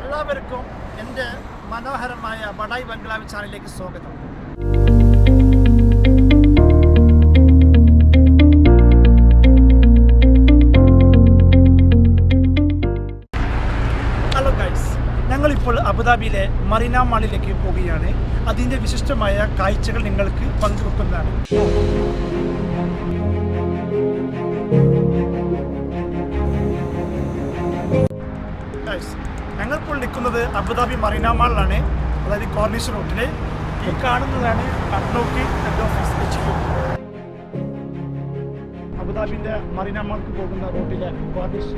എല്ലാവർക്കും എൻ്റെ മനോഹരമായ ബഡായി ബംഗ്ലാവ് ചാനലിലേക്ക് സ്വാഗതം. ഹലോ ഗൈസ്, ഞങ്ങളിപ്പോൾ അബുദാബിയിലെ മറീന മാളിലേക്ക് പോവുകയാണ്. അതിൻ്റെ വിശിഷ്ടമായ കാഴ്ചകൾ നിങ്ങൾക്ക് പങ്കുവെക്കുന്നതാണ്. ഞങ്ങളിപ്പോൾ നിൽക്കുന്നത് അബുദാബി മറീന മാളിലാണ്, അതായത് കോർണിഷ് റോട്ടിൽ. ഈ കാണുന്നതാണ് അഡ്നോക്കി ഹെഡ് ഓഫീസ് HQ. അബുദാബിൻ്റെ മറീന മാൾക്ക് പോകുന്ന റോഡിലെ കോർണിഷ്